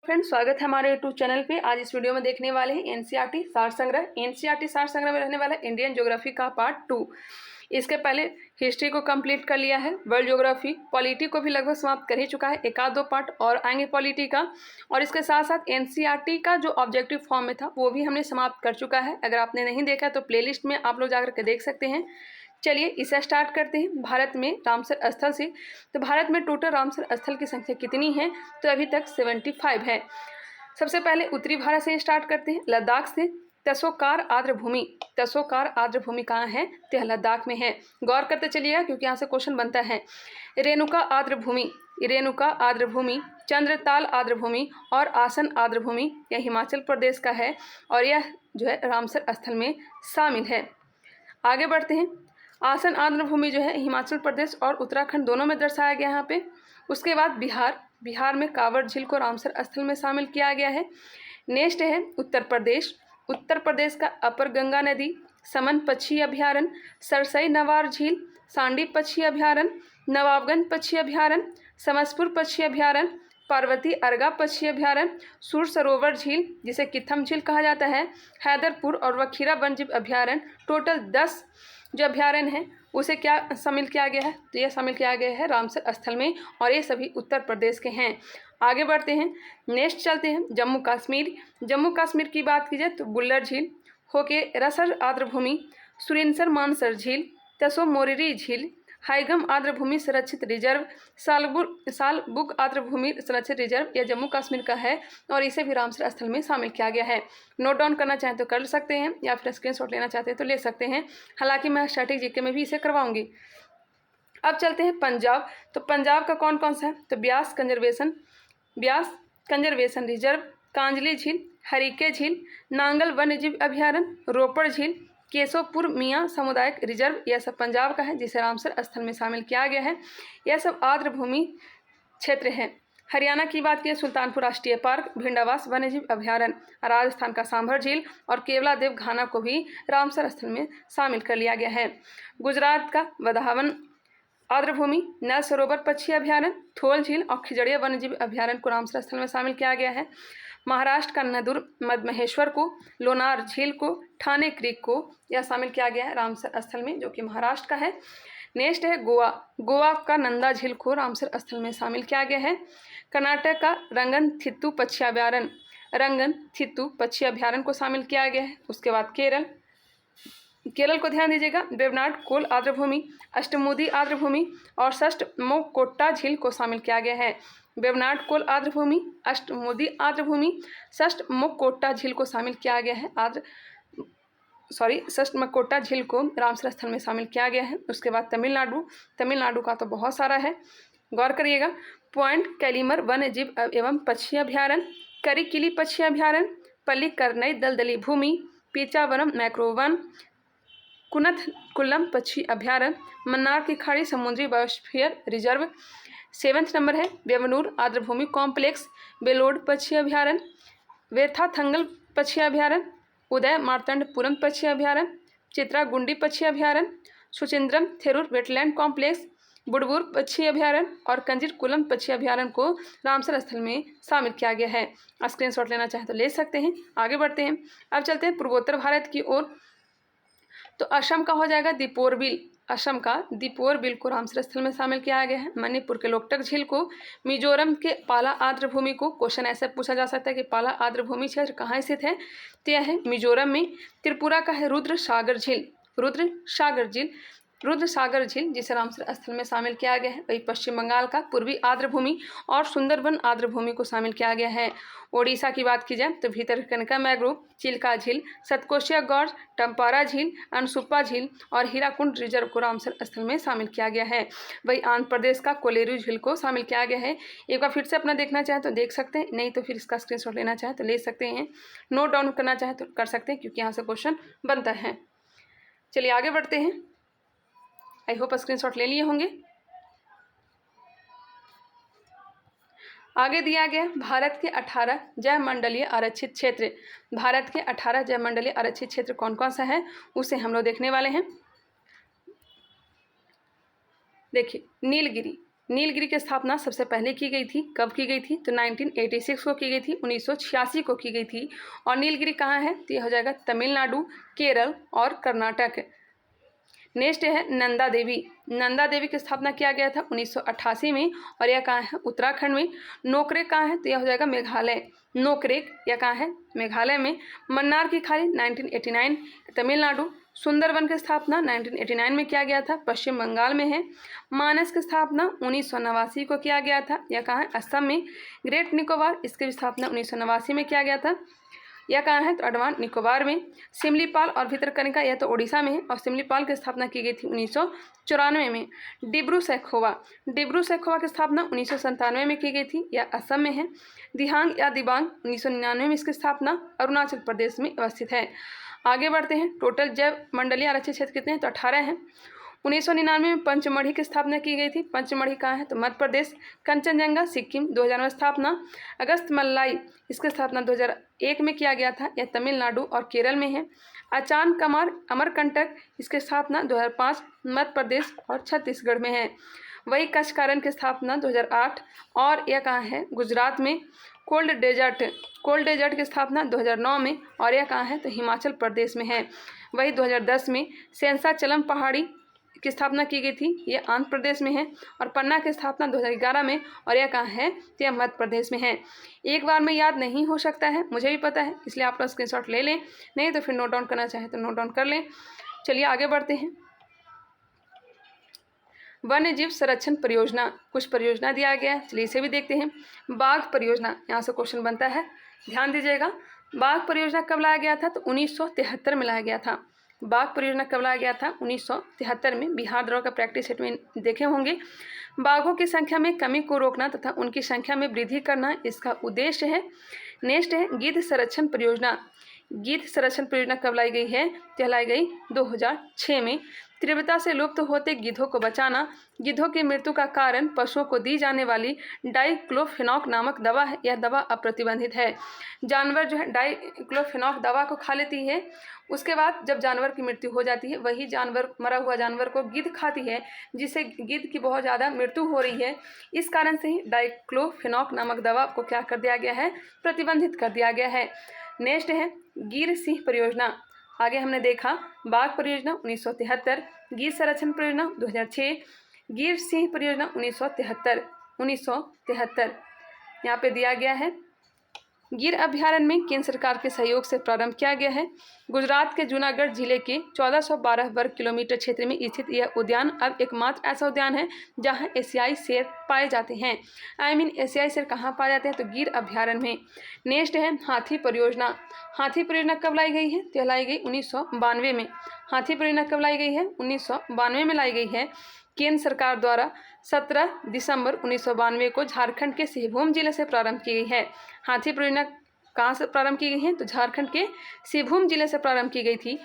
Friends, स्वागत है हमारे यूट्यूब चैनल पे। आज इस वीडियो में देखने वाले हैं एनसीईआरटी सार संग्रह। एनसीईआरटी सार संग्रह में रहने वाला इंडियन ज्योग्राफी का पार्ट 2। इसके पहले हिस्ट्री को कंप्लीट कर लिया है, वर्ल्ड ज्योग्राफी, पॉलिटी को भी लगभग समाप्त कर ही चुका है। एक आध दो पार्ट और आएंगे पॉलिटी का, और इसके साथ साथ एनसीईआरटी का जो ऑब्जेक्टिव फॉर्म में था वो भी हमने समाप्त कर चुका है। अगर आपने नहीं देखा तो प्लेलिस्ट में आप लोग जाकर के देख सकते हैं। चलिए इसे स्टार्ट करते हैं भारत में रामसर स्थल से। तो भारत में टोटल रामसर स्थल की संख्या कितनी है? तो अभी तक 75 है। सबसे पहले उत्तरी भारत से स्टार्ट करते हैं, लद्दाख से। तसोकार आर्द्र भूमि, तसोकार आर्द्र भूमि कहाँ है? तो लद्दाख में है। गौर करते चलिएगा क्योंकि यहाँ से क्वेश्चन बनता है। रेणुका आर्द्र भूमि, रेणुका आर्द्र भूमि, चंद्रताल आर्द्र भूमि और आसन आर्द्र भूमि यह हिमाचल प्रदेश का है और यह जो है रामसर स्थल में शामिल है। आगे बढ़ते हैं। आसन आर्द्र भूमि जो है हिमाचल प्रदेश और उत्तराखंड दोनों में दर्शाया गया यहाँ पे। उसके बाद बिहार, बिहार में कांवड़ झील को रामसर स्थल में शामिल किया गया है। नेक्स्ट है उत्तर प्रदेश, उत्तर प्रदेश का अपर गंगा नदी, समन पक्षी अभयारण्य, सरसई नवार झील, सांडी पक्षी अभयारण्य, नवाबगंज पक्षी अभयारण्य, समसपुर पक्षी अभयारण्य, पार्वती अर्गा पक्षी अभयारण्य, सूर सरोवर झील जिसे किथम झील कहा जाता है, हैदरपुर और वखीरा वन्यजीव अभयारण्य। टोटल 10 जो अभयारण्य है उसे क्या शामिल किया गया है? तो यह शामिल किया गया है रामसर स्थल में और ये सभी उत्तर प्रदेश के हैं। आगे बढ़ते हैं। नेक्स्ट चलते हैं जम्मू कश्मीर। जम्मू कश्मीर की बात की जाए तो बुल्लर झील होके रसर आर्द्र भूमि, सुरेनसर मानसर झील, तसो मोरिरी झील, हाइगम आर्द्र भूमि संरक्षित रिजर्व, सालबुग आर्द्र भूमि संरक्षित रिजर्व, यह जम्मू कश्मीर का है और इसे भी रामसर स्थल में शामिल किया गया है। नोट डाउन करना चाहें तो कर सकते हैं या फिर स्क्रीनशॉट लेना चाहते हैं तो ले सकते हैं। हालांकि मैं स्टैटिक जीके में भी इसे करवाऊंगी। अब चलते हैं पंजाब। तो पंजाब का कौन कौन सा है? तो ब्यास कंजर्वेशन रिजर्व, कांजली झील, हरीके झील, नांगल वन्यजीव अभयारण्य, रोपड़ झील, केशवपुर मियाँ सामुदायिक रिजर्व, यह सब पंजाब का है जिसे रामसर स्थल में शामिल किया गया है। यह सब आर्द्र भूमि क्षेत्र है। हरियाणा की बात की सुल्तानपुर राष्ट्रीय पार्क, भिंडावास वन्यजीव अभयारण्य, राजस्थान का सांभर झील और केवला देव घाना को भी रामसर स्थल में शामिल कर लिया गया है। गुजरात का वधावन आर्द्र भूमि, नल सरोवर पक्षी अभयारण्य, थोल झील और खिजड़िया वन्यजीव अभयारण्य को रामसर स्थल में शामिल किया गया है। महाराष्ट्र का नदुर मधमहेश्वर को, लोनार झील को, ठाणे क्रीक को यह शामिल किया गया है रामसर स्थल में, जो कि महाराष्ट्र का है। नेक्स्ट है गोवा, गोवा का नंदा झील को रामसर स्थल में शामिल किया गया है। कर्नाटक का रंगन थित्तू पक्षी अभयारण्य, रंगन थित्तू पक्षी अभयारण्य को शामिल किया गया है। उसके बाद केरल को ध्यान दीजिएगा, वेवनाड कोल आर्द्र भूमि, अष्टमुदी आर्द्र भूमि और षष्ठमोकोट्टा झील को शामिल किया गया है। वेवनाड कोल आर्द्र भूमि, अष्टमुदी आर्द्र भूमि, षष्ठमोकोट्टा झील को शामिल किया गया है। षष्ठमोकोट्टा झील को रामसर स्थल में शामिल किया गया है। उसके बाद तमिलनाडु का तो बहुत सारा है, गौर करिएगा। पॉइंट कैलिमर वन्यजीव एवं पक्षी अभयारण्य, करिकिली पक्षी अभयारण्य, पल्लीकरनई दलदली भूमि, पीचावरम मैक्रो वन, कुन्नकुलम पक्षी अभयारण्य, मन्नार की खाड़ी समुद्री बायोस्फीयर रिजर्व। 7th नंबर है वेवनूर आर्द्र भूमि कॉम्प्लेक्स, बेलोड पक्षी अभयारण्य, वेथाथंगल पक्षी अभयारण्य, उदय मार्तंडपुरम पक्षी अभयारण्य, चित्रागुंडी पक्षी अभयारण्य, सुचिंद्रम थेरूर वेटलैंड कॉम्प्लेक्स, बुडबुर पक्षी अभयारण्य और कंजीरकुलम पक्षी अभयारण्य को रामसर स्थल में शामिल किया गया है। स्क्रीनशॉट लेना चाहें तो ले सकते हैं। आगे बढ़ते हैं। अब चलते हैं पूर्वोत्तर भारत की ओर। तो असम का हो जाएगा दीपोर बिल, असम का दीपोर बिल को रामसर स्थल में शामिल किया गया है। मणिपुर के लोकटक झील को, मिजोरम के पाला आर्द्र भूमि को, क्वेश्चन ऐसे पूछा जा सकता है कि पाला आर्द्र भूमि क्षेत्र कहाँ स्थित है? तो यह है मिजोरम में। त्रिपुरा का है रुद्र सागर झील जिसे रामसर स्थल में शामिल किया गया है। वही पश्चिम बंगाल का पूर्वी आर्द्र भूमि और सुंदरबन आर्द्र भूमि को शामिल किया गया है। ओडिशा की बात की जाए तो भीतरकनिका मैंग्रोव, चिल्का झील, सतकोशिया गॉर्ज, टम्पारा झील, अनसुप्पा झील और हीराकुंड रिजर्व को रामसर स्थल में शामिल किया गया है। वही आंध्र प्रदेश का कोलेरू झील को शामिल किया गया है। एक बार फिर से अपना देखना चाहें तो देख सकते हैं, नहीं तो फिर इसका स्क्रीनशॉट लेना चाहें तो ले सकते हैं। नोट डाउन करना चाहें तो कर सकते हैं क्योंकि यहाँ से क्वेश्चन बनता है। चलिए आगे बढ़ते हैं। आई होप स्क्रीनशॉट ले लिए होंगे। आगे दिया गया भारत के 18 जयमंडलीय आरक्षित क्षेत्र। भारत के 18 जयमंडलीय आरक्षित क्षेत्र कौन कौन सा है उसे हम लोग देखने वाले हैं। देखिए, नीलगिरी, नीलगिरी की स्थापना सबसे पहले की गई थी, कब की गई थी? तो 1986 को की गई थी, 1986 को की गई थी। और नीलगिरी कहाँ है? तो यह हो जाएगा तमिलनाडु, केरल और कर्नाटक। नेक्स्ट है नंदा देवी। नंदा देवी की स्थापना किया गया था 1988 में और यह कहाँ है? उत्तराखंड में। नोकरेक कहाँ है? तो यह हो जाएगा मेघालय। नोकरेक यह कहाँ है? मेघालय में। मन्नार की खाड़ी 1989 तमिलनाडु। सुंदरवन की स्थापना 1989 में किया गया था, पश्चिम बंगाल में है। मानस की स्थापना 1989 को किया गया था, यह कहाँ है? असम में। ग्रेट निकोबार, इसकी भी स्थापना 1989 में किया गया था, यह कहाँ है? तो अंडमान निकोबार में। सिमलीपाल और भितरकनिका यह तो ओडिशा में है और सिमलीपाल की स्थापना की गई थी 1994 में। डिब्रू सैखोवा, डिब्रू सैखोवा की स्थापना 1997 में की गई थी, यह असम में है। दिहांग या दिबांग 1999 में इसकी स्थापना अरुणाचल प्रदेश में अवस्थित है। आगे बढ़ते हैं। टोटल जैव मंडलीय आरक्षित क्षेत्र कितने हैं? तो 18 हैं। 1999 में पंचमढ़ी की स्थापना की गई थी। पंचमढ़ी कहाँ है? तो मध्य प्रदेश। कंचनजंगा सिक्किम 2000 में स्थापना। अगस्त मल्लाई, इसकी स्थापना 2001 में किया गया था, यह तमिलनाडु और केरल में है। अचान कमार अमरकंटक, इसकी स्थापना 2005 मध्य प्रदेश और छत्तीसगढ़ में है। वही कच्छ कारण की स्थापना 2008 और यह कहाँ है? गुजरात में। कोल्ड डेजर्ट की स्थापना 2009 में और यह कहाँ है? तो हिमाचल प्रदेश में है। वही 2010 में सेंसाचलम पहाड़ी की स्थापना की गई थी, यह आंध्र प्रदेश में है। और पन्ना की स्थापना 2011 में और यह कहाँ है? तो यह मध्य प्रदेश में है। एक बार में याद नहीं हो सकता है, मुझे भी पता है, इसलिए आप लोग स्क्रीनशॉट ले लें, नहीं तो फिर नोट डाउन करना चाहें तो नोट डाउन कर लें। चलिए आगे बढ़ते हैं। वन्य जीव संरक्षण परियोजना, कुछ परियोजना दिया गया है, चलिए इसे भी देखते हैं। बाघ परियोजना, यहाँ से क्वेश्चन बनता है, ध्यान दीजिएगा। बाघ परियोजना कब लाया गया था? तो 1973 में लाया गया था। बाघ परियोजना कब लाया गया था? 1973 में। बिहार दौरा का प्रैक्टिस सेट में देखे होंगे। बाघों की संख्या में कमी को रोकना तथा उनकी संख्या में वृद्धि करना इसका उद्देश्य है। नेक्स्ट है गिद्ध संरक्षण परियोजना। गिद्ध संरक्षण परियोजना कब लाई गई है? तो लाई गई 2006 में। तीव्रता से लुप्त होते गिद्धों को बचाना। गिद्धों की मृत्यु का कारण पशुओं को दी जाने वाली डाइक्लोफेनॉक नामक दवा है, यह दवा अप्रतिबंधित है। जानवर जो है डाइक्लोफेनॉक दवा को खा लेती है, उसके बाद जब जानवर की मृत्यु हो जाती है, वही जानवर, मरा हुआ जानवर को गिद्ध खाती है, जिससे गिद्ध की बहुत ज़्यादा मृत्यु हो रही है। इस कारण से ही डाइक्लोफेनॉक नामक दवा को क्या कर दिया गया है? प्रतिबंधित कर दिया गया है। नेक्स्ट है गिर सिंह परियोजना। आगे हमने देखा बाघ परियोजना 1973, गिर संरक्षण परियोजना 2006, गिर सिंह परियोजना 1973 यहाँ पे दिया गया है। गिर अभ्यारण्य में केंद्र सरकार के सहयोग से प्रारंभ किया गया है। गुजरात के जूनागढ़ जिले के 1412 वर्ग किलोमीटर क्षेत्र में स्थित यह उद्यान अब एकमात्र ऐसा उद्यान है जहां एशियाई शेर पाए जाते हैं। एशियाई शेर कहाँ पाए जाते हैं? तो गिर अभ्यारण्य में। नेक्स्ट है हाथी परियोजना। हाथी परियोजना कब लाई गई है? तो लाई गई 1992 में। हाथी परियोजना कब लाई गई है? 1992 में लाई गई है। केंद्र सरकार द्वारा 17 दिसंबर 1992 को झारखंड के सिंहभूम जिले से प्रारंभ की गई है। हाथी परियोजना कहाँ से प्रारंभ की गई है? तो झारखंड के सिंहभूम जिले से प्रारंभ की गई थी।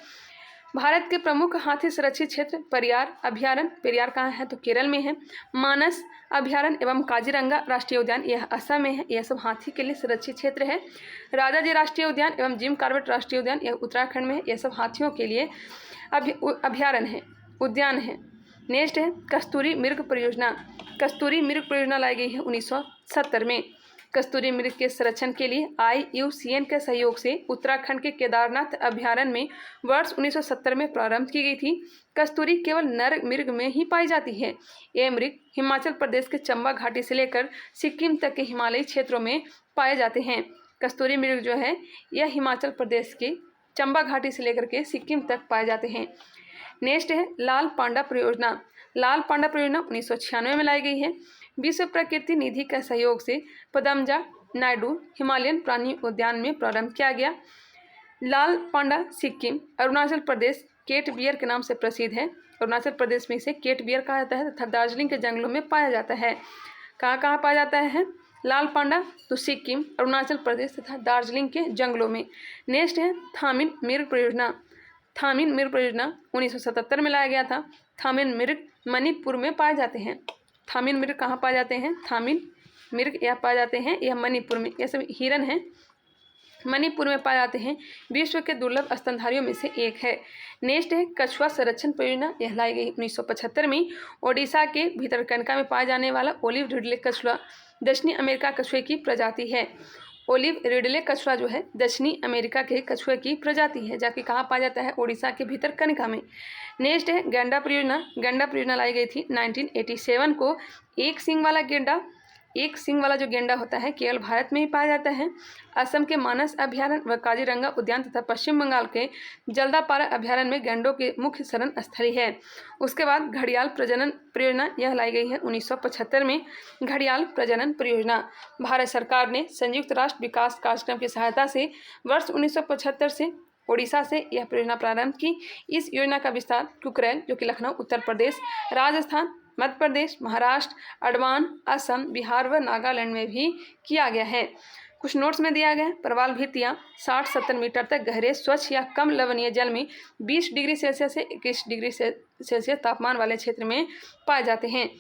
भारत के प्रमुख हाथी संरक्षित क्षेत्र परियार अभ्यारण्य, पेरियार कहाँ है? तो केरल में है। मानस अभ्यारण्य एवं काजीरंगा राष्ट्रीय उद्यान यह असम में है, यह सब हाथी के लिए संरक्षित क्षेत्र है। राजाजी राष्ट्रीय उद्यान एवं जिम कॉर्बेट राष्ट्रीय उद्यान यह उत्तराखंड में है, यह सब हाथियों के लिए अभ्यारण्य है, उद्यान है। नेक्स्ट है कस्तूरी मृग परियोजना। कस्तूरी मृग परियोजना लाई गई है 1970 में। कस्तूरी मृग के संरक्षण के लिए IUCN के सहयोग से उत्तराखंड के केदारनाथ अभ्यारण्य में वर्ष 1970 में प्रारंभ की गई थी। कस्तूरी केवल नर मृग में ही पाई जाती है। ये मृग हिमाचल प्रदेश के चंबा घाटी से लेकर सिक्किम तक के हिमालयी क्षेत्रों में पाए जाते हैं। कस्तूरी मृग जो है यह हिमाचल प्रदेश के चंबा घाटी से लेकर के सिक्किम तक पाए जाते हैं। नेक्स्ट है लाल पांडा परियोजना। लाल पांडा परियोजना 1996 में लाई गई है। विश्व प्रकृति निधि के सहयोग से पदमजा नायडू हिमालयन प्राणी उद्यान में प्रारंभ किया गया। लाल पांडा सिक्किम, अरुणाचल प्रदेश केट बियर के नाम से प्रसिद्ध है। अरुणाचल प्रदेश में इसे केट बियर कहा जाता है तथा दार्जिलिंग के जंगलों में पाया जाता है। कहाँ कहाँ पाया जाता है लाल पांडा? तो सिक्किम, अरुणाचल प्रदेश तथा दार्जिलिंग के जंगलों में। नेक्स्ट है थामिन मृग परियोजना। थामिन मृग परियोजना 1977 में लाया गया था। थामिन मृग मणिपुर में पाए जाते हैं। थामिन मृग कहाँ पाए जाते हैं? थामिन मृग यह पाए जाते हैं यह मणिपुर में। यह सब हिरन हैं मणिपुर में पाए जाते हैं। विश्व के दुर्लभ स्तनधारियों में से एक है। नेक्स्ट है कछुआ संरक्षण परियोजना। यह लाई गई 1975 में। ओडिशा के भितरकनिका में पाया जाने वाला ओलिव रिडले कछुआ दक्षिणी अमेरिका कछुए की प्रजाति है। ओलिव रिडले कछुआ जो है दक्षिणी अमेरिका के कछुए की प्रजाति है, जाके कहाँ पाया जाता है? ओडिशा के भितरकनिका में। नेक्स्ट है गैंडा परियोजना। गैंडा परियोजना लाई गई थी 1987 को। एक सींग वाला जो गेंडा होता है केवल भारत में ही पाया जाता है। असम के मानस अभ्यारण्य व काजीरंगा उद्यान तथा पश्चिम बंगाल के जल्दापारा अभ्यारण्य में गेंडों के मुख्य शरण स्थली है। उसके बाद घड़ियाल प्रजनन परियोजना, यह लाई गई है 1975 में। घड़ियाल प्रजनन परियोजना भारत सरकार ने संयुक्त राष्ट्र विकास कार्यक्रम की सहायता से वर्ष 1975 से ओडिशा से यह परियोजना प्रारंभ की। इस योजना का विस्तार कुकरेल जो कि लखनऊ उत्तर प्रदेश, राजस्थान, मध्य प्रदेश, महाराष्ट्र, अंडमान, असम, बिहार व नागालैंड में भी किया गया है। कुछ नोट्स में दिया गया है। प्रवाल भित्तियाँ 60-70 मीटर तक गहरे स्वच्छ या कम लवणीय जल में 20 डिग्री सेल्सियस से 21 डिग्री सेल्सियस तापमान वाले क्षेत्र में पाए जाते हैं।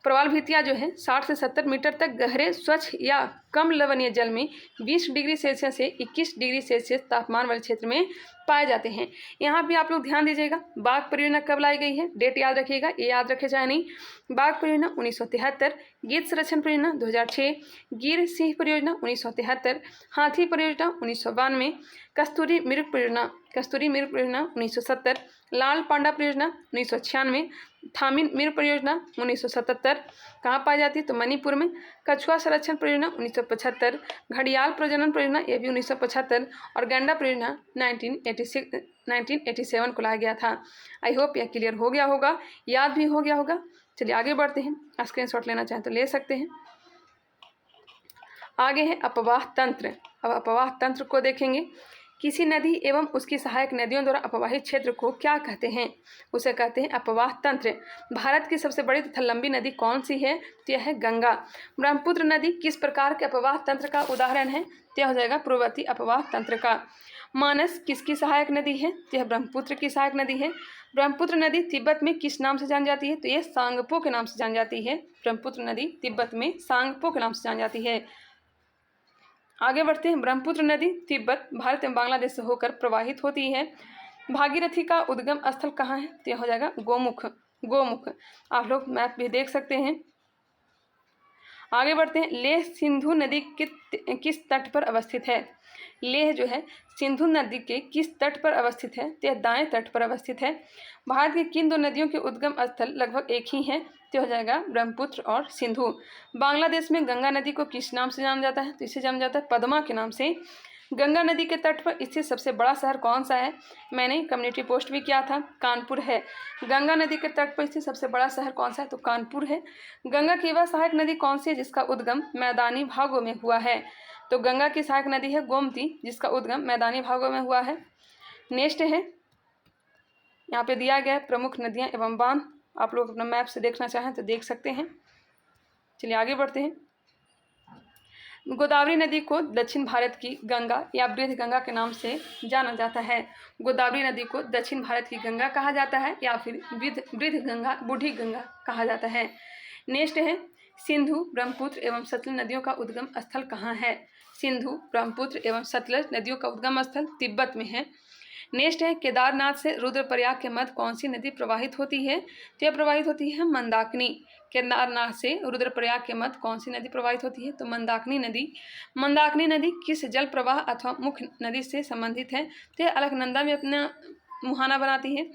प्रवाल भित्तियाँ जो है 60 से 70 मीटर तक गहरे स्वच्छ या कम लवणीय जल में 20 डिग्री सेल्सियस से 21 डिग्री सेल्सियस तापमान वाले क्षेत्र में पाए जाते हैं। यहाँ भी आप लोग ध्यान दीजिएगा। बाघ परियोजना कब लाई गई है? डेट याद रखिएगा, ये याद रखे चाहे नहीं। बाघ परियोजना 1973, गिद्ध संरक्षण परियोजना 2006, गिर सिंह परियोजना 1973, हाथी परियोजना 1992, कस्तूरी मृग परियोजना 1970, लाल पांडा परियोजना 1996, थामिन मृग परियोजना 1977। कहाँ पाई जाती है? तो मणिपुर में। कछुआ संरक्षण परियोजना 1975, घड़ियाल प्रजनन परियोजना ये भी 1975 और गैंडा परियोजना 1987 को लाया गया था। आई होप यह क्लियर हो गया होगा, याद भी हो गया होगा। चलिए आगे बढ़ते हैं। स्क्रीनशॉट लेना चाहें तो ले सकते हैं। आगे है अपवाह तंत्र। अब अपवाह तंत्र को देखेंगे। किसी नदी एवं उसकी सहायक नदियों द्वारा अपवाहित क्षेत्र को क्या कहते हैं? उसे कहते हैं अपवाह तंत्र। भारत की सबसे बड़ी तथा लंबी नदी कौन सी है? तो यह है गंगा। ब्रह्मपुत्र नदी किस प्रकार के अपवाह तंत्र का उदाहरण है? तो यह हो जाएगा पूर्ववर्ती अपवाह तंत्र का। मानस किसकी सहायक नदी है? तो यह ब्रह्मपुत्र की सहायक नदी है। ब्रह्मपुत्र नदी तिब्बत में किस नाम से जानी जाती है? तो यह सांगपो के नाम से जानी जाती है। ब्रह्मपुत्र नदी तिब्बत में सांगपो के नाम से जानी जाती है। आगे बढ़ते हैं। ब्रह्मपुत्र नदी तिब्बत, भारत एवं बांग्लादेश से होकर प्रवाहित होती है। भागीरथी का उद्गम स्थल कहाँ है? तो यह हो जाएगा गोमुख। आप लोग मैप भी देख सकते हैं। आगे बढ़ते हैं। लेह सिंधु नदी किस तट पर अवस्थित है? लेह जो है सिंधु नदी के किस तट पर अवस्थित है? तो यह दाएं तट पर अवस्थित है। भारत की किन दो नदियों के उद्गम स्थल लगभग एक ही हैं? तो हो जाएगा ब्रह्मपुत्र और सिंधु। बांग्लादेश में गंगा नदी को किस नाम से जाना जाता है? तो इसे जाना जाता है पद्मा के नाम से। गंगा नदी के तट पर स्थित सबसे बड़ा शहर कौन सा है? मैंने कम्युनिटी पोस्ट भी किया था, कानपुर है। गंगा नदी के तट पर स्थित सबसे बड़ा शहर कौन सा है? तो कानपुर है। गंगा की वह सहायक नदी कौन सी है जिसका उद्गम मैदानी भागों में हुआ है? तो गंगा की सहायक नदी है गोमती, जिसका उद्गम मैदानी भागों में हुआ है। नेक्स्ट है, यहाँ पे दिया गया है प्रमुख नदियाँ एवं बांध। आप लोग अपना मैप से देखना चाहें तो देख सकते हैं। चलिए आगे बढ़ते हैं। गोदावरी नदी को दक्षिण भारत की गंगा या वृद्ध गंगा के नाम से जाना जाता है। गोदावरी नदी को दक्षिण भारत की गंगा कहा जाता है या फिर वृद्ध गंगा, बूढ़ी गंगा कहा जाता है। नेक्स्ट है, सिंधु, ब्रह्मपुत्र एवं सतलज नदियों का उद्गम स्थल कहाँ है? सिंधु, ब्रह्मपुत्र एवं सतलज नदियों का उद्गम स्थल तिब्बत में है। नेक्स्ट है, केदारनाथ से रुद्रप्रयाग के मध्य कौन सी नदी प्रवाहित होती है? तो यह प्रवाहित होती है मंदाकिनी। केदारनाथ से रुद्रप्रयाग के मध्य कौन सी नदी प्रवाहित होती है? तो मंदाकिनी नदी। मंदाकिनी नदी किस जल प्रवाह अथवा मुख्य नदी से संबंधित है? तो यह अलकनंदा में अपना मुहाना बनाती है।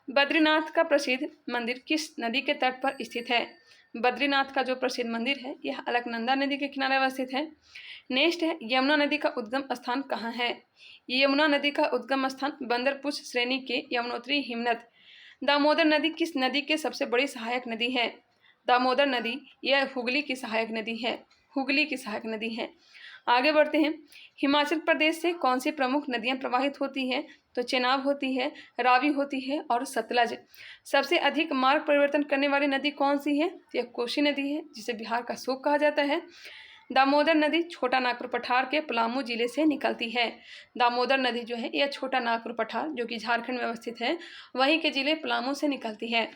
बद्रीनाथ का प्रसिद्ध मंदिर किस नदी के तट पर स्थित है? बद्रीनाथ का जो प्रसिद्ध मंदिर है यह अलकनंदा नदी के किनारे अवस्थित है। नेक्स्ट है, यमुना नदी का उद्गम स्थान कहाँ है? यमुना नदी का उद्गम स्थान बंदरपुछ श्रेणी के यमुनोत्री हिमनद। दामोदर नदी किस नदी के सबसे बड़ी सहायक नदी है? दामोदर नदी यह हुगली की सहायक नदी है। हुगली की सहायक नदी है। आगे बढ़ते हैं। हिमाचल प्रदेश से कौन सी प्रमुख नदियां प्रवाहित होती हैं? तो चेनाब होती है, रावी होती है और सतलज। सबसे अधिक मार्ग परिवर्तन करने वाली नदी कौन सी है? तो यह कोसी नदी है, जिसे बिहार का शोक कहा जाता है। दामोदर नदी छोटा नागपुर पठार के पलामू जिले से निकलती है। दामोदर नदी जो है यह छोटा नागपुर पठार जो कि झारखंड में अवस्थित है, वहीं के जिले पलामू से निकलती है।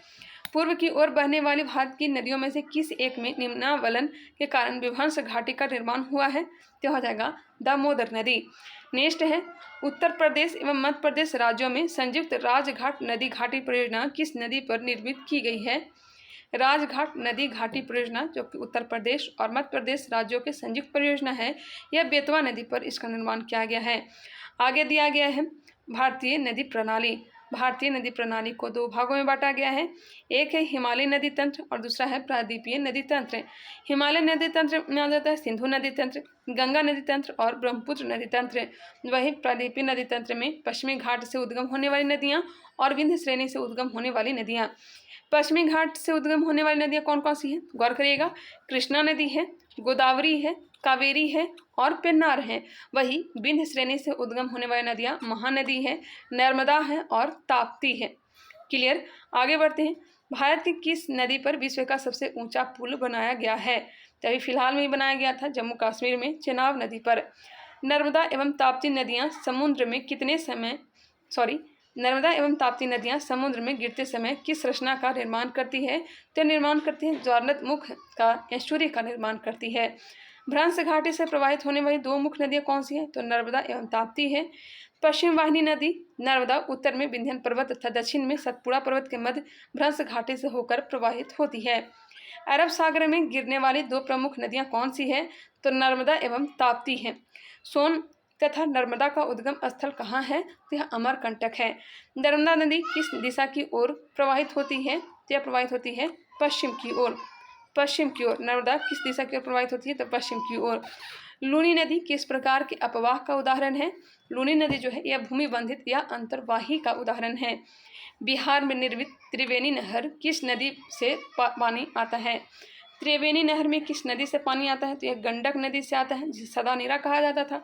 पूर्व की ओर बहने वाली भारत की नदियों में से किस एक में निम्नावलन के कारण विध्वंस घाटी का निर्माण हुआ है? तो हो जाएगा दामोदर नदी। नेक्स्ट है, उत्तर प्रदेश एवं मध्य प्रदेश राज्यों में संयुक्त राजघाट नदी घाटी परियोजना किस नदी पर निर्मित की गई है? राजघाट नदी घाटी परियोजना जो कि उत्तर प्रदेश और मध्य प्रदेश राज्यों के संयुक्त परियोजना है, यह बेतवा नदी पर इसका निर्माण किया गया है। आगे दिया गया है भारतीय नदी प्रणाली। भारतीय नदी प्रणाली को दो भागों में बांटा गया है, एक है हिमालय नदी तंत्र और दूसरा है प्रायद्वीपीय नदी तंत्र। हिमालय नदी तंत्र में आ जाता है सिंधु नदी तंत्र, गंगा नदी तंत्र और ब्रह्मपुत्र नदी तंत्र। वहीं प्रायद्वीपीय नदी तंत्र में पश्चिमी घाट से उद्गम होने वाली नदियाँ और विंध्य श्रेणी से उद्गम होने वाली नदियाँ। पश्चिमी घाट से उद्गम होने वाली नदियाँ कौन कौन सी हैं? गौर करिएगा, कृष्णा नदी है, गोदावरी है, कावेरी है और पेन्नार है। वही विंध्य श्रेणी से उद्गम होने वाली नदियाँ महानदी है, नर्मदा है और ताप्ती है। क्लियर। आगे बढ़ते हैं। भारत की किस नदी पर विश्व का सबसे ऊंचा पुल बनाया गया है? तो अभी फिलहाल में ही बनाया गया था जम्मू कश्मीर में चेनाब नदी पर। नर्मदा एवं ताप्ती नदियाँ समुद्र समुद्र में गिरते समय किस रचना का निर्माण करती है? तो निर्माण करती है ज्वालामुख का या सूर्य का निर्माण करती है। भ्रंश घाटी से प्रवाहित होने वाली दो मुख्य नदियाँ कौन सी हैं? तो नर्मदा एवं ताप्ती है। पश्चिम वाहिनी नदी नर्मदा उत्तर में विंध्य पर्वत तथा दक्षिण में सतपुड़ा पर्वत के मध्य भ्रंश घाटी से होकर प्रवाहित होती है। अरब सागर में गिरने वाली दो प्रमुख नदियाँ कौन सी है? तो नर्मदा एवं ताप्ती है। सोन तथा नर्मदा का उद्गम स्थल कहाँ है? तो यह अमरकंटक है। नर्मदा नदी किस दिशा की ओर प्रवाहित होती है? तो यह प्रवाहित होती है पश्चिम की ओर। पश्चिम की ओर नर्मदा किस दिशा की ओर प्रवाहित होती है? तो पश्चिम की ओर। लूनी नदी किस प्रकार के अपवाह का उदाहरण है? लूनी नदी जो है यह भूमि बंधित या अंतर्वाही का उदाहरण है। बिहार में निर्मित त्रिवेणी नहर किस नदी से पानी आता है? त्रिवेणी नहर में किस नदी से पानी आता है? तो यह गंडक नदी से आता है, जिसे सदानीरा कहा जाता था।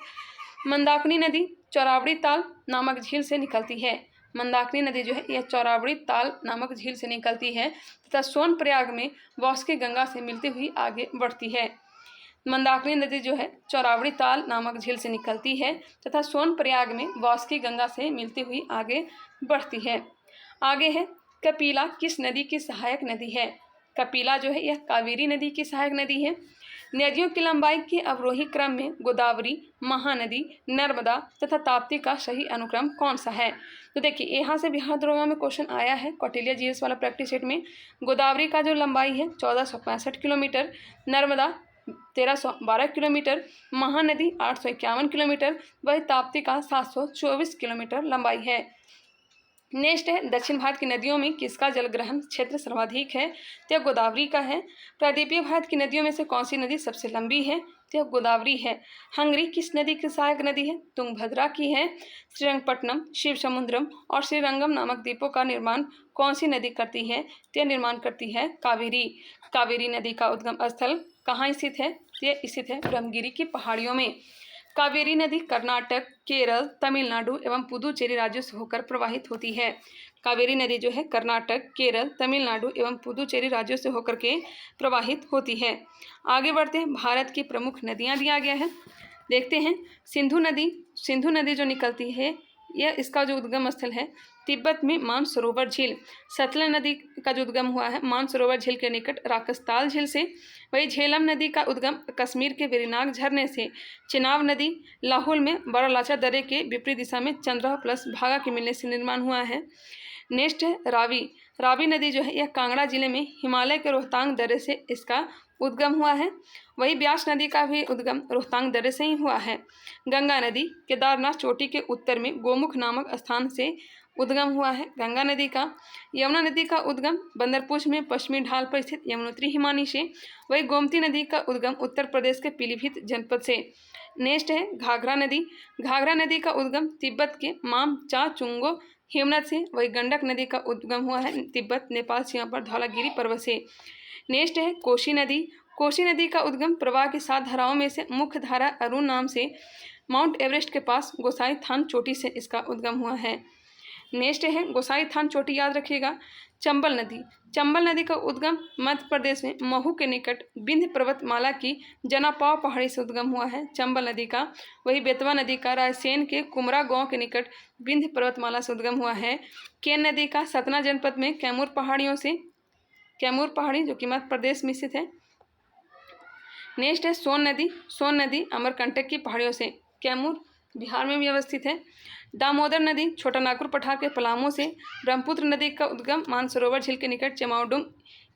मंदाकिनी नदी चौरावड़ी ताल नामक झील से निकलती है। मंदाकिनी नदी जो है यह चौरावड़ी ताल नामक झील से निकलती है तथा सोनप्रयाग में वासुकी गंगा से मिलती हुई आगे बढ़ती है। मंदाकिनी नदी जो है चौरावड़ी ताल नामक झील से निकलती है तथा सोनप्रयाग में वासुकी गंगा से मिलती हुई आगे बढ़ती है। आगे है, कपिला किस नदी की सहायक नदी है? कपिला जो है यह कावेरी नदी की सहायक नदी है। नदियों की लंबाई के अवरोही क्रम में गोदावरी, महानदी, नर्मदा तथा ताप्ती का सही अनुक्रम कौन सा है? तो देखिए यहाँ से बिहार दरोगा में क्वेश्चन आया है कौटिल्य जीएस वाला प्रैक्टिस सेट में। गोदावरी का जो लंबाई है 1465 kilometre, Narmada 1312 kilometre, Mahanadi 851 kilometre, वही ताप्ती का 724 किलोमीटर लंबाई है। नेक्स्ट है, दक्षिण भारत की नदियों में किसका जलग्रहण क्षेत्र सर्वाधिक है? तो गोदावरी का है। प्रायद्वीपीय भारत की नदियों में से कौन सी नदी सबसे लंबी है? तो गोदावरी है। हंगरी किस नदी की सहायक नदी है? तुंगभद्रा की है। श्रीरंगपट्टनम, शिवसमुद्रम और श्रीरंगम नामक द्वीपों का निर्माण कौन सी नदी करती है? तो निर्माण करती है कावेरी। कावेरी नदी का उद्गम स्थल कहाँ स्थित है? तो स्थित है ब्रह्मगिरी की पहाड़ियों में। कावेरी नदी कर्नाटक, केरल, तमिलनाडु एवं पुदुचेरी राज्यों से होकर प्रवाहित होती है। कावेरी नदी जो है कर्नाटक, केरल, तमिलनाडु एवं पुदुचेरी राज्यों से होकर के प्रवाहित होती है। आगे बढ़ते हैं, भारत की प्रमुख नदियां दिया गया है, देखते हैं। सिंधु नदी जो निकलती है यह इसका जो उद्गम स्थल है तिब्बत में मानसरोवर झील। सतलज नदी का जो उद्गम हुआ है मानसरोवर झील के निकट राकसताल झील से। वही झेलम नदी का उद्गम कश्मीर के वेरीनाग झरने से। चेनाब नदी लाहौल में बड़ालाचा दर्रे के विपरीत दिशा में चंद्रह प्लस भागा के मिलने से निर्माण हुआ है। नेक्स्ट है रावी। रावी नदी जो है यह कांगड़ा जिले में हिमालय के रोहतांग दर्रे से इसका उद्गम हुआ है। वही ब्यास नदी का भी उद्गम रोहतांग दर्रे से ही हुआ है। गंगा नदी केदारनाथ चोटी के उत्तर में गोमुख नामक स्थान से उद्गम हुआ है गंगा नदी का। यमुना नदी का उद्गम बंदरपूछ में पश्चिमी ढाल पर स्थित यमुनोत्री हिमानी से। वही गोमती नदी का उद्गम उत्तर प्रदेश के पीलीभीत जनपद से। नेक्स्ट है घाघरा नदी। घाघरा नदी का उद्गम तिब्बत के मामचाचुंगो हिमनद से। वही गंडक नदी का उद्गम हुआ है तिब्बत नेपाल सीमा पर धौलागिरी पर्वत से। नेक्स्ट है कोशी नदी। कोशी नदी का उद्गम प्रवाह की 7 धाराओं में से मुख्य धारा अरुण नाम से माउंट एवरेस्ट के पास गोसाई थान चोटी से इसका उद्गम हुआ है। नेक्स्ट है गोसाई थान चोटी, याद रखिएगा। चंबल नदी। चंबल नदी का उद्गम मध्य प्रदेश में महू के निकट विंध्य पर्वतमाला की जनापाव पहाड़ी से उद्गम हुआ है चंबल नदी का। वही बेतवा नदी का रायसेन के कुमरा गांव के निकट विंध्य पर्वतमाला से उद्गम हुआ है। केन नदी का सतना जनपद में कैमूर पहाड़ियों से कैमूर पहाड़ी जो कि मध्य प्रदेश में स्थित है। नेक्स्ट है सोन नदी। सोन नदी अमरकंटक की पहाड़ियों से, कैमूर बिहार में भी अवस्थित है। दामोदर नदी छोटा नागपुर पठार के पलामू से। ब्रह्मपुत्र नदी का उद्गम मानसरोवर झील के निकट चमाउडुंग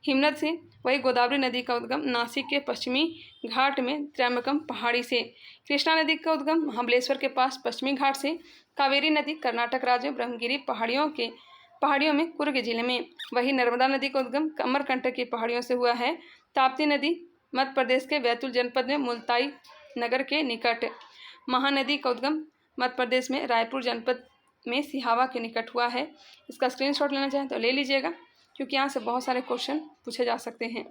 हिमनद से। वही गोदावरी नदी का उद्गम नासिक के पश्चिमी घाट में त्रयंबकम पहाड़ी से। कृष्णा नदी का उद्गम महाबलेश्वर के पास पश्चिमी घाट से। कावेरी नदी कर्नाटक राज्य ब्रह्मगिरी पहाड़ियों में कुर्ग जिले में। वही नर्मदा नदी का उद्गम अमरकंटक की पहाड़ियों से हुआ है। ताप्ती नदी मध्य प्रदेश के बैतूल जनपद में मुल्ताई नगर के निकट। महानदी का उद्गम मध्य प्रदेश में रायपुर जनपद में सिहावा के निकट हुआ है। इसका स्क्रीनशॉट लेना चाहें तो ले लीजिएगा, क्योंकि यहाँ से बहुत सारे क्वेश्चन पूछे जा सकते हैं।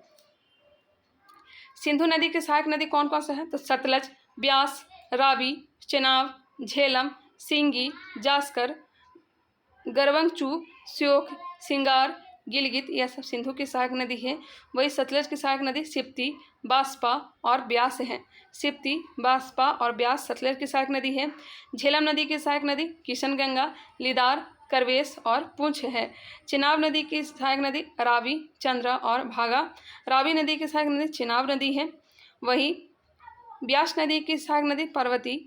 सिंधु नदी के सहायक नदी कौन कौन सा है? तो सतलज, ब्यास, रावी, चेनाब, झेलम, सिंगी, जास्कर, गरवंगचू, श्योक, सिंगार, गिलगित, यह सब सिंधु की सहायक नदी है। वही सतलज की सहायक नदी सिप्ती, बास्पा और ब्यास है। सिप्ती, बास्पा और ब्यास सतलज की सहायक नदी है। झेलम नदी की सहायक नदी किशनगंगा, लिदार, करवेश और पुंछ है। चिनाब नदी की सहायक नदी रावी, चंद्रा और भागा। रावी नदी की सहायक नदी चिनाब नदी है। वही ब्यास नदी की सहायक नदी पार्वती,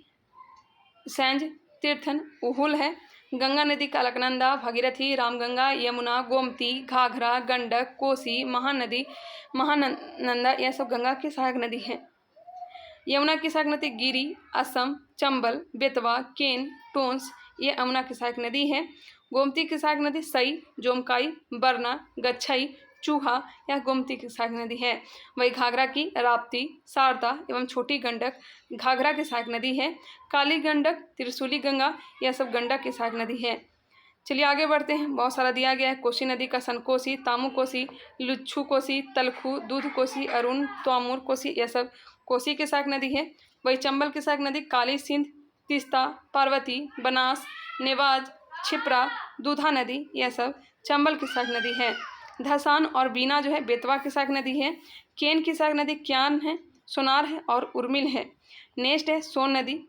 सैंज, तीर्थन, उहुल है। गंगा नदी का अलकनंदा, भगीरथी, रामगंगा, यमुना, गोमती, घाघरा, गंडक, कोसी, महानदी, महानंदा, यह सब गंगा की सहायक नदी है। यमुना की सहायक नदी गिरी, असम, चंबल, बेतवा, केन, टोंस, ये यमुना की सहायक नदी है। गोमती की सहायक नदी सई, जोमकाई, बरना, गच्छई, चूहा, यह गोमती की सहायक नदी है। वही घाघरा की राप्ती, शारदा एवं छोटी गंडक घाघरा की सहायक नदी है। काली गंडक, त्रिशूली गंगा, यह सब गंडक की सहायक नदी है। चलिए आगे बढ़ते हैं, बहुत सारा दिया गया है। कोसी नदी का सनकोसी, तामू कोसी, लुच्छू कोसी, तलखू, दूध कोसी, अरुण, तोमूर कोसी, यह सब कोसी की सहायक नदी है। वही चंबल की सहायक नदी काली सिंध, तीस्ता, पार्वती, बनास, नेवाज, छिप्रा, दूधा नदी, यह सब चंबल की सहायक नदी है। धसान और बीना जो है बेतवा की सहायक नदी है। केन की सहायक नदी क्यान है, सोनार है और उर्मिल है। नेक्स्ट है सोन नदी।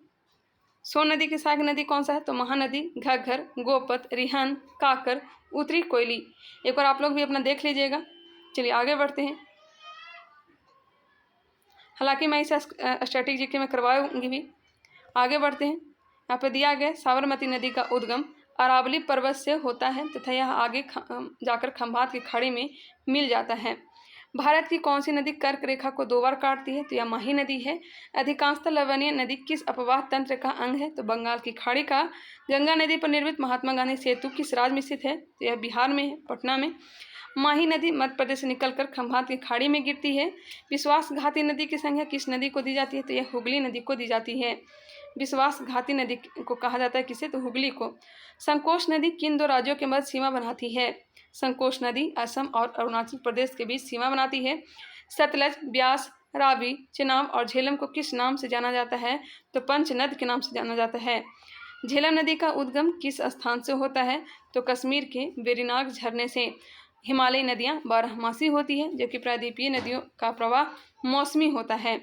सोन नदी की सहायक नदी कौन सा है? तो महानदी, घग्घर, गोपत, रिहन, काकर, उत्तरी कोयली। एक बार आप लोग भी अपना देख लीजिएगा। चलिए आगे बढ़ते हैं। हालांकि मैं इसे स्टैटिक जीके में करवाऊंगी भी। आगे बढ़ते हैं। यहाँ पे दिया गया साबरमती नदी का उद्गम अरावली पर्वत से होता है तथा यह आगे जाकर खंभात की खाड़ी में मिल जाता है। भारत की कौन सी नदी कर्क रेखा को 2 बार काटती है? तो यह माही नदी है। अधिकांशतः लवणीय नदी किस अपवाह तंत्र का अंग है? तो बंगाल की खाड़ी का। गंगा नदी पर निर्मित महात्मा गांधी सेतु किस राज्य में स्थित है? तो यह बिहार में है, पटना में। माही नदी मध्य प्रदेश से निकलकर खंभात की खाड़ी में गिरती है। विश्वासघाती नदी की संज्ञा किस नदी को दी जाती है? तो यह हुगली नदी को दी जाती है। विश्वासघाती नदी को कहा जाता है किसे? तो हुगली को। संकोश नदी किन 2 राज्यों के मध्य सीमा बनाती है? संकोश नदी असम और अरुणाचल प्रदेश के बीच सीमा बनाती है। सतलज, ब्यास, रावी, चेनाब और झेलम को किस नाम से जाना जाता है? तो पंचनद के नाम से जाना जाता है। झेलम नदी का उद्गम किस स्थान से होता है? तो कश्मीर के वेरीनाग झरने से। हिमालयी नदियाँ 12मासी होती है, जबकि प्रायद्वीपीय नदियों का प्रवाह मौसमी होता है।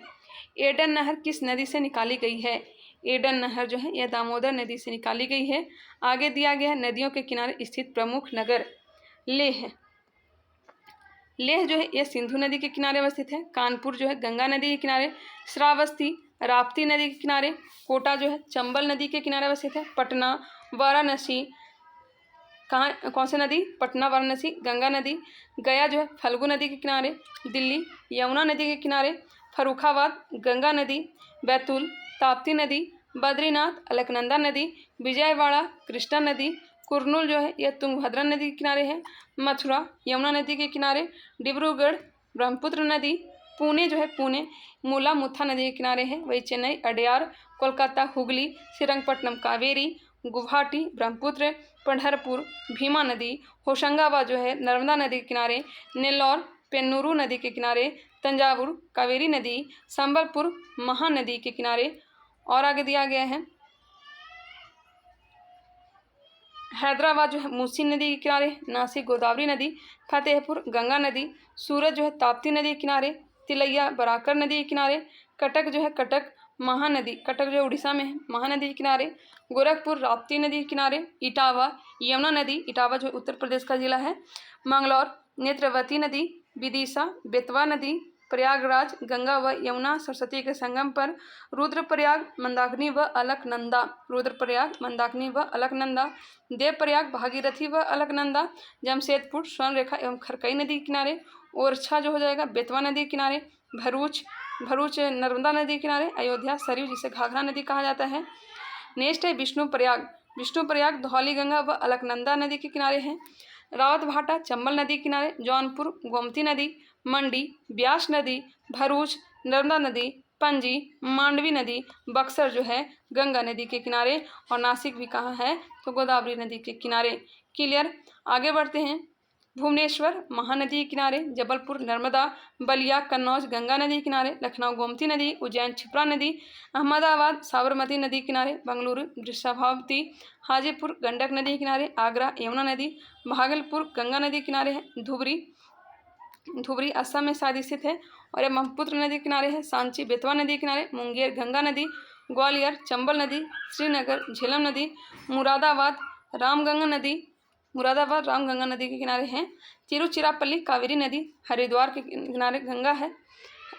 एडन नहर किस नदी से निकाली गई है? एडन नहर जो है यह दामोदर नदी से निकाली गई है। आगे दिया गया है नदियों के किनारे स्थित प्रमुख नगर। लेह है। लेह जो है यह सिंधु नदी के किनारे अवस्थित है। कानपुर जो है गंगा नदी के किनारे। श्रावस्ती राप्ती नदी के किनारे। कोटा जो है चंबल नदी के किनारे अवस्थित है। पटना, वाराणसी, कहाँ कौन सी नदी? पटना, वाराणसी, गंगा नदी। गया जो है फल्गु नदी के किनारे। दिल्ली यमुना नदी के किनारे। फर्रुखाबाद गंगा नदी। बैतूल ताप्ती नदी। बद्रीनाथ अलकनंदा नदी। विजयवाड़ा कृष्णा नदी। कुरनूल जो है यह तुंगभद्रा नदी के किनारे है। मथुरा यमुना नदी के किनारे। डिब्रूगढ़ ब्रह्मपुत्र नदी। पुणे जो है पुणे मूला मुथा नदी के किनारे है। वही चेन्नई अडयार। कोलकाता हुगली। श्रीरंगपट्टनम कावेरी। गुवाहाटी ब्रह्मपुत्र। पंढरपुर भीमा नदी। होशंगाबाद जो है नर्मदा नदी के किनारे। नेल्लौर पेन्नूरू नदी के किनारे। तंजावुर कावेरी नदी। संबलपुर महानदी के किनारे। और आगे दिया गया है हैदराबाद जो है मूसी नदी के किनारे। नासिक गोदावरी नदी। फतेहपुर गंगा नदी। सूरत जो है ताप्ती नदी के किनारे। तिलैया बराकर नदी के किनारे। कटक जो है कटक महानदी, कटक जो उड़ीसा में है, महानदी के किनारे। गोरखपुर राप्ती नदी के किनारे। इटावा यमुना नदी, इटावा जो उत्तर प्रदेश का जिला है। मंगलौर नेत्रवती नदी। विदिशा, बेतवा नदी, प्रयागराज, गंगा व यमुना सरस्वती के संगम पर, रुद्रप्रयाग, मंदाकिनी व अलकनंदा, रुद्रप्रयाग, मंदाकिनी व अलकनंदा, देवप्रयाग, भागीरथी व अलकनंदा, जमशेदपुर स्वर्ण रेखा एवं खरकई नदी किनारे, ओरछा जो हो जाएगा बेतवा नदी किनारे, भरूच नर्मदा नदी किनारे, अयोध्या सरयू जिसे घाघरा नदी कहा जाता है। नेक्स्ट है विष्णुप्रयाग धौली गंगा व अलकनंदा नदी के किनारे है। रावतभाटा चंबल नदी किनारे, जौनपुर गोमती नदी, मंडी ब्यास नदी, भरूच नर्मदा नदी, पणजी मांडवी नदी, बक्सर जो है गंगा नदी के किनारे, और नासिक भी कहाँ है तो गोदावरी नदी के किनारे। क्लियर। आगे बढ़ते हैं। भुवनेश्वर महानदी के किनारे, जबलपुर नर्मदा, बलिया कन्नौज गंगा नदी किनारे, लखनऊ गोमती नदी, उज्जैन क्षिप्रा नदी, अहमदाबाद साबरमती नदी किनारे, बेंगलुरु वृषभावती, हाजीपुर गंडक नदी किनारे, आगरा यमुना नदी, भागलपुर गंगा नदी किनारे है, धुबरी असम में शायद स्थित है, और यह ब्रह्मपुत्र नदी किनारे है, सांची बेतवा नदी किनारे, मुंगेर गंगा नदी, ग्वालियर चंबल नदी, श्रीनगर झेलम नदी, मुरादाबाद रामगंगा नदी के किनारे हैं, तिरुचिरापल्ली कावेरी नदी, हरिद्वार के किनारे गंगा है,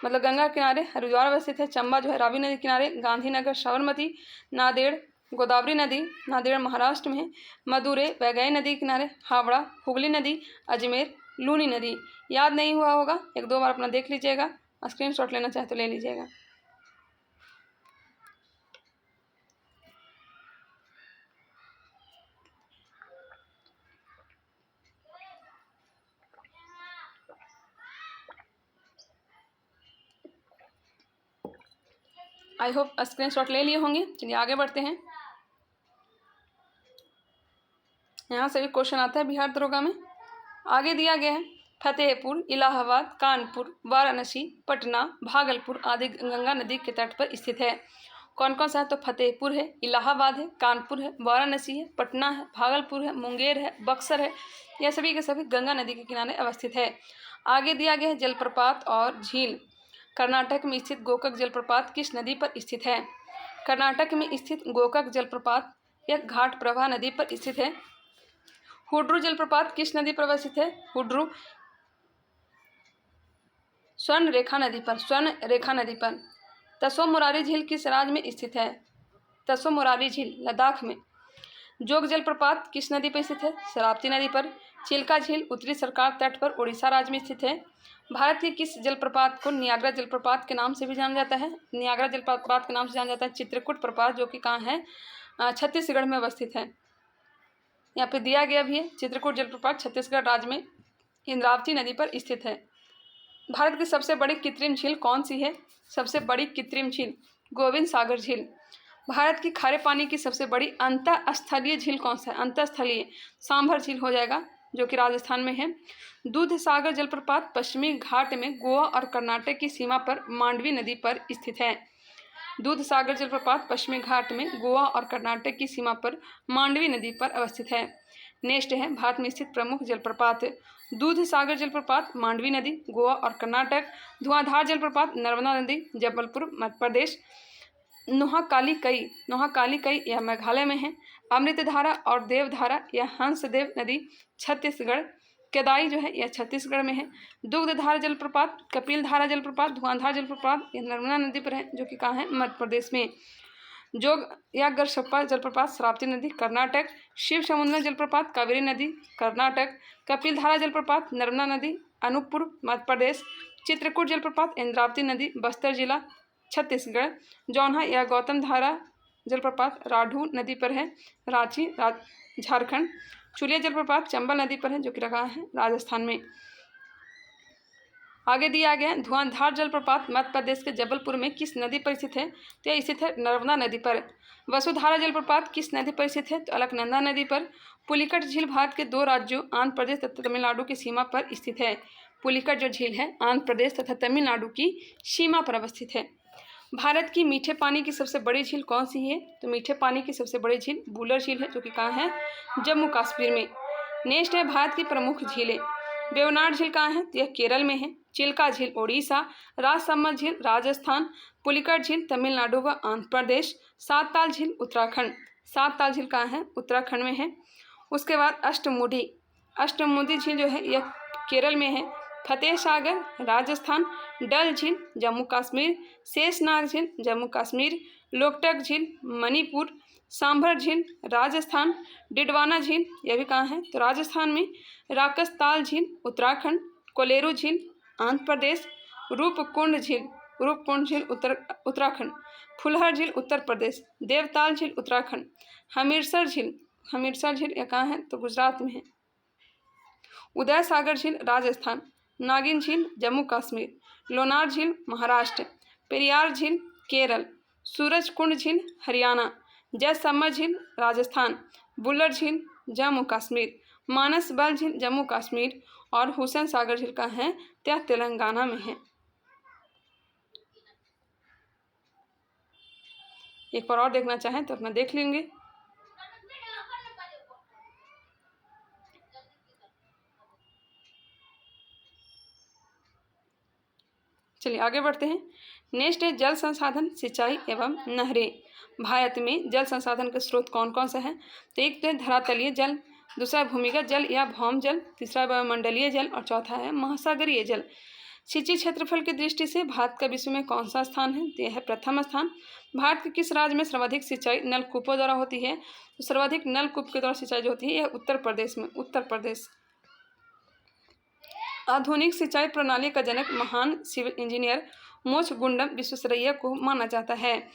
मतलब गंगा के किनारे हरिद्वार स्थित है, चंबा जो है रावी नदी किनारे, गांधीनगर साबरमती, नांदेड़ गोदावरी नदी, नांदेड़ महाराष्ट्र में है, मदुरै वैगई नदी किनारे, हावड़ा हुगली नदी, अजमेर लूनी नदी। याद नहीं हुआ होगा, एक दो बार अपना देख लीजिएगा, स्क्रीनशॉट लेना चाहे तो ले लीजिएगा। आई होप स्क्रीनशॉट ले लिए होंगे। चलिए आगे बढ़ते हैं। यहाँ से भी क्वेश्चन आता है बिहार दरोगा में। आगे दिया गया है फतेहपुर, इलाहाबाद, कानपुर, वाराणसी, पटना, भागलपुर आदि गंगा नदी के तट पर स्थित है। कौन कौन सा है तो फतेहपुर है, इलाहाबाद है, कानपुर है, वाराणसी है, पटना है, भागलपुर है, मुंगेर है, बक्सर है। यह सभी के सभी गंगा नदी के किनारे अवस्थित है। आगे दिया गया है जलप्रपात और झील। कर्नाटक में स्थित गोकक जलप्रपात किस नदी पर स्थित है? कर्नाटक में स्थित गोकक जलप्रपात यह घाट प्रभा नदी पर स्थित है। हुड्रू जलप्रपात किस नदी पर अवस्थित है? हुड्रू स्वर्ण रेखा नदी पर। तसो मुरारी झील किस राज्य में स्थित है? तसो मुरारी झील लद्दाख में। जोग जलप्रपात किस नदी पर स्थित है? शरावती नदी पर। चिल्का झील उत्तरी सरकार तट पर उड़ीसा राज्य में स्थित है। भारत के किस जलप्रपात को नियाग्रा जलप्रपात के नाम से भी जाना जाता है? नियाग्रा जलप्रपात के नाम से जाना जाता है चित्रकूट प्रपात, जो कि कहाँ है? छत्तीसगढ़ में अवस्थित है। यहाँ पे दिया गया भी है चित्रकूट जलप्रपात छत्तीसगढ़ राज्य में इंद्रावती नदी पर स्थित है। भारत की सबसे बड़ी कृत्रिम झील कौन सी है? सबसे बड़ी कृत्रिम झील गोविंद सागर झील। भारत की खारे पानी की सबसे बड़ी अंतःस्थलीय झील कौन सा है? अंतःस्थलीय सांभर झील हो जाएगा, जो कि राजस्थान में है। दूध सागर जलप्रपात पश्चिमी घाट में गोवा और कर्नाटक की सीमा पर मांडवी नदी पर स्थित है। दूध सागर जलप्रपात पश्चिमी घाट में गोवा और कर्नाटक की सीमा पर मांडवी नदी पर अवस्थित है। नेक्स्ट है भारत में स्थित प्रमुख जलप्रपात। दूध सागर जलप्रपात मांडवी नदी गोवा और कर्नाटक। धुआंधार जलप्रपात नर्मदा नदी जबलपुर मध्य प्रदेश। नोहाकाली कई यह मेघालय में है। अमृतधारा और देवधारा यह हंसदेव नदी छत्तीसगढ़। केदाई जो है यह छत्तीसगढ़ में है। दुग्धधारा जलप्रपात कपिलधारा जलप्रपात धुआंधार जलप्रपात यह नर्मदा नदी पर है, जो कि कहाँ है? मध्य प्रदेश में। जोग या गरसप्पा जलप्रपात शरावती नदी कर्नाटक। शिव समुद्र जलप्रपात कावेरी नदी कर्नाटक। कपिलधारा जलप्रपात नर्मदा नदी अनूपपुर मध्य प्रदेश। चित्रकूट जलप्रपात इंद्रावती नदी बस्तर जिला छत्तीसगढ़। जौनहा या गौतम धारा जलप्रपात राढ़ू नदी पर है, रांची झारखंड। चुलिया जलप्रपात चंबल नदी पर है, जो कि रखा है राजस्थान में। आगे दिया गया धुआंधार जलप्रपात मध्य प्रदेश के जबलपुर में किस नदी पर स्थित है? तो यह स्थित है नर्मदा नदी पर। वसुधारा जलप्रपात किस नदी पर स्थित है? तो अलकनंदा नदी पर। पुलिकट झील भारत के दो राज्यों आंध्र प्रदेश तथा तमिलनाडु की सीमा पर स्थित है। पुलिकट जो झील है आंध्र प्रदेश तथा तमिलनाडु की सीमा पर अवस्थित है। भारत की मीठे पानी की सबसे बड़ी झील कौन सी है? तो मीठे पानी की सबसे बड़ी झील बुलर झील है, जो कि कहाँ है? जम्मू कश्मीर में। नेक्स्ट है भारत की प्रमुख झीलें। वेवनाड झील कहाँ है? तो यह केरल में है। चिल्का झील ओडिशा। राजसमंद झील राजस्थान। पुलिकट झील तमिलनाडु व आंध्र प्रदेश। सातताल झील उत्तराखंड। सातताल झील कहाँ है? उत्तराखंड में है। उसके बाद अष्टमुडी झील जो है यह केरल में है। फतेह सागर राजस्थान, डल झील जम्मू कश्मीर, शेषनाग झील जम्मू कश्मीर, लोकटक झील मणिपुर, सांभर झील राजस्थान, डिडवाना झील यह भी कहाँ है तो राजस्थान में, राकसताल झील उत्तराखंड, कोलेरू झील आंध्र प्रदेश, रूपकुंड झील उत्तराखंड, फुलहर झील उत्तर प्रदेश, देवताल झील उत्तराखंड, हमीरसर झील यह कहाँ है तो गुजरात में है, उदय सागर झील राजस्थान, नागिन झील जम्मू कश्मीर, लोनार झील महाराष्ट्र, पेरियार झील केरल, सूरजकुंड झील हरियाणा, जयसम्मर झील राजस्थान, बुल्लर झील जम्मू कश्मीर, मानसबल झील जम्मू कश्मीर और हुसैन सागर झील का है त्या तेलंगाना में है। एक बार और देखना चाहें तो अपना देख लेंगे। चलिए आगे बढ़ते हैं। नेक्स्ट है जल संसाधन, सिंचाई एवं नहरें। भारत में जल संसाधन के स्रोत कौन कौन से हैं तो एक तो है धरातलीय जल, दूसरा भूमिगत जल या भौम जल, तीसरा वायुमंडलीय जल और चौथा है महासागरीय जल। सिंचित क्षेत्रफल की दृष्टि से भारत का विश्व में कौन सा स्थान है तो यह है प्रथम स्थान। भारत के किस राज्य में सर्वाधिक सिंचाई नलकूपों द्वारा होती है तो सर्वाधिक नलकूप के द्वारा सिंचाई जो होती है यह उत्तर प्रदेश में, उत्तर प्रदेश। आधुनिक सिंचाई प्रणाली का जनक महान सिविल इंजीनियर मोक्षगुंडम विश्वेश्वरैया को माना जाता है।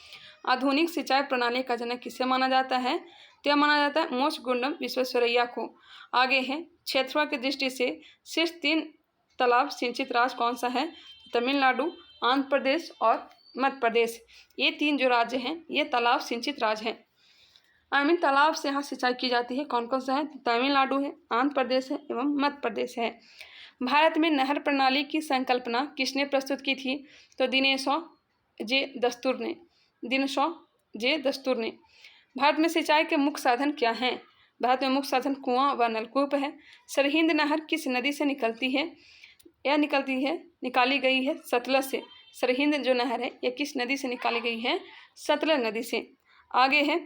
आधुनिक सिंचाई प्रणाली का जनक किसे माना जाता है तो यह माना जाता है मोक्षगुंडम विश्वेश्वरैया को। आगे है क्षेत्रफल की दृष्टि से शीर्ष 3 तालाब सिंचित राज्य कौन सा है, तमिलनाडु, आंध्र प्रदेश और मध्य प्रदेश। ये 3 जो राज्य हैं ये तालाब सिंचित राज्य हैं। तालाब से यहाँ सिंचाई की जाती है कौन कौन सा है, तमिलनाडु है, आंध्र प्रदेश है एवं मध्य प्रदेश है। भारत में नहर प्रणाली की संकल्पना किसने प्रस्तुत की थी तो दिनेशौ जे दस्तूर ने। भारत में सिंचाई के मुख्य साधन क्या हैं, भारत में मुख्य साधन कुआं व नलकूप है। सरहिंद नहर किस नदी से निकलती है, यह निकाली गई है सतलज से। सरहिंद जो नहर है यह किस नदी से निकाली गई है, सतलज नदी से। आगे है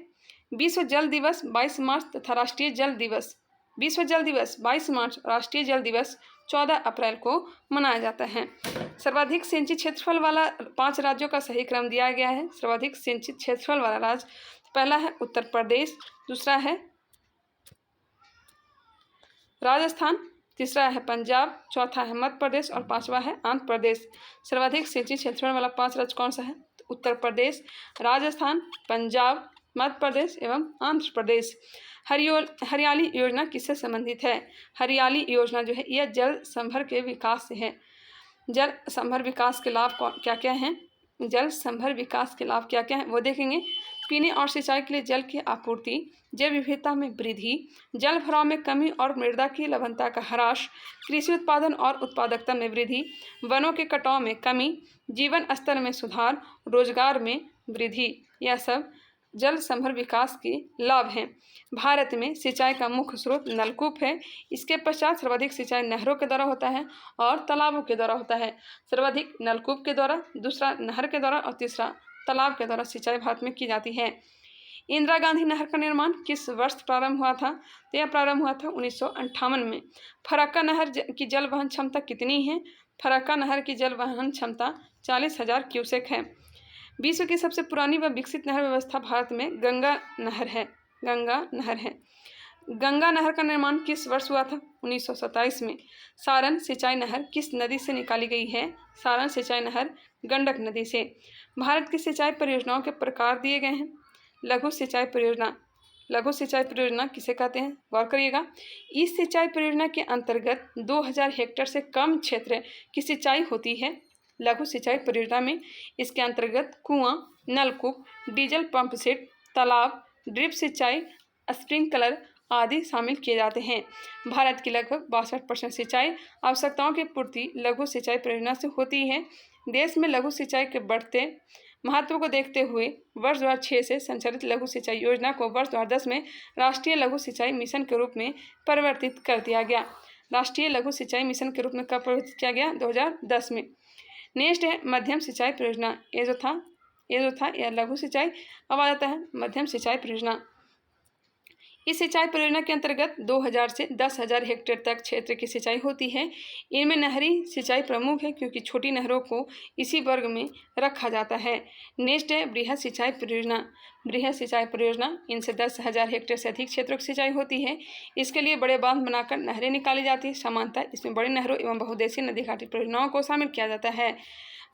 विश्व जल दिवस 22 मार्च तथा राष्ट्रीय जल दिवस। विश्व जल दिवस 22 मार्च, राष्ट्रीय जल दिवस 14 अप्रैल को मनाया जाता है। सर्वाधिक सिंचित क्षेत्रफल वाला 5 राज्यों का सही क्रम दिया गया है। सर्वाधिक सिंचित क्षेत्रफल वाला राज्य पहला है उत्तर प्रदेश, दूसरा है राजस्थान, तीसरा है पंजाब, चौथा है मध्य प्रदेश और 5वां है आंध्र प्रदेश। सर्वाधिक सिंचित क्षेत्रफल वाला 5 राज्य कौन सा है तो उत्तर प्रदेश, राजस्थान, पंजाब, मध्य प्रदेश एवं आंध्र प्रदेश। हरियाली योजना किससे संबंधित है, हरियाली योजना जो है यह जल संभर के विकास से है। जल संभर विकास के लाभ क्या क्या हैं, जल संभर विकास के लाभ क्या क्या हैं वो देखेंगे। पीने और सिंचाई के लिए जल की आपूर्ति, जैव विविधता में वृद्धि, जल भराव में कमी और मृदा की लवणता का ह्रास, कृषि उत्पादन और उत्पादकता में वृद्धि, वनों के कटाव में कमी, जीवन स्तर में सुधार, रोजगार में वृद्धि, यह सब जल संभर विकास के लाभ हैं। भारत में सिंचाई का मुख्य स्रोत नलकूप है। इसके पश्चात सर्वाधिक सिंचाई नहरों के द्वारा होता है और तालाबों के द्वारा होता है। सर्वाधिक नलकूप के द्वारा, दूसरा नहर के द्वारा और तीसरा तालाब के द्वारा सिंचाई भारत में की जाती है। इंदिरा गांधी नहर का निर्माण किस वर्ष प्रारंभ हुआ था तो यह प्रारंभ हुआ था 1958 में। फरक्का नहर की जल वहन क्षमता कितनी है, फरक्का नहर की जल वहन क्षमता 40,000 क्यूसेक है। विश्व की सबसे पुरानी व विकसित नहर व्यवस्था भारत में गंगा नहर है। गंगा नहर का निर्माण किस वर्ष हुआ था 1927 में। सारण सिंचाई नहर किस नदी से निकाली गई है, सारण सिंचाई नहर गंडक नदी से। भारत की सिंचाई परियोजनाओं के प्रकार दिए गए हैं। लघु सिंचाई परियोजना किसे कहते हैं, गौर करिएगा। इस सिंचाई परियोजना के अंतर्गत 2000 हेक्टेयर से कम क्षेत्र की सिंचाई होती है। लघु सिंचाई परियोजना में इसके अंतर्गत कुआं, नलकूप, डीजल पंप सेट, तालाब, ड्रिप सिंचाई, स्प्रिंकलर आदि शामिल किए जाते हैं। भारत की लगभग 62% सिंचाई आवश्यकताओं की पूर्ति लघु सिंचाई परियोजना से होती है। देश में लघु सिंचाई के बढ़ते महत्व को देखते हुए वर्ष 2006 से संचालित लघु सिंचाई योजना को वर्ष 2010 में राष्ट्रीय लघु सिंचाई मिशन के रूप में परिवर्तित कर दिया गया। राष्ट्रीय लघु सिंचाई मिशन के रूप में कब परिवर्तित किया गया, 2010 में। नेक्स्ट है मध्यम सिंचाई परियोजना। ये जो था यह लघु सिंचाई, अब आ जाता है मध्यम सिंचाई परियोजना। इस सिंचाई परियोजना के अंतर्गत 2000 से 10,000 हेक्टेयर तक क्षेत्र की सिंचाई होती है। इनमें नहरी सिंचाई प्रमुख है क्योंकि छोटी नहरों को इसी वर्ग में रखा जाता है। नेक्स्ट है बृहद सिंचाई परियोजना। बृहद सिंचाई परियोजना इनसे 10,000 हेक्टेयर से अधिक क्षेत्रों की सिंचाई होती है। इसके लिए बड़े बांध बनाकर नहरें निकाली जाती है। सामान्यतः इसमें बड़ी नहरों एवं बहुउद्देशीय नदी घाटी परियोजनाओं को शामिल किया जाता है।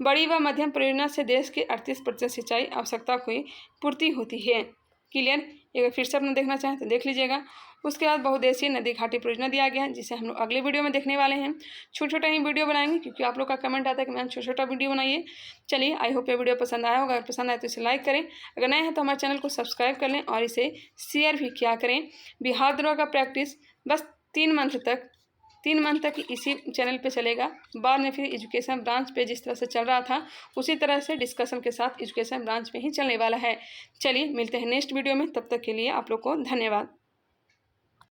बड़ी व मध्यम परियोजना से देश के 38% सिंचाई आवश्यकता की पूर्ति होती है। क्लियर? एक बार फिर से अपना देखना चाहें तो देख लीजिएगा। उसके बाद बहुउद्देशीय नदी घाटी परियोजना दिया गया है, जिसे हम लोग अगले वीडियो में देखने वाले हैं। छोटा ही वीडियो बनाएंगे क्योंकि आप लोग का कमेंट आता है कि मैम छोटा वीडियो बनाइए। चलिए, आई होप ये वीडियो पसंद आया होगा। अगर पसंद आए तो इसे लाइक करें, अगर नए हैं तो हमारे चैनल को सब्सक्राइब कर लें और इसे शेयर भी किया करें। बिहार दरोगा का प्रैक्टिस बस 3 मंथ तक इसी चैनल पे चलेगा। बाद में फिर एजुकेशन ब्रांच पे जिस तरह से चल रहा था उसी तरह से डिस्कशन के साथ एजुकेशन ब्रांच में ही चलने वाला है। चलिए मिलते हैं नेक्स्ट वीडियो में, तब तक के लिए आप लोग को धन्यवाद।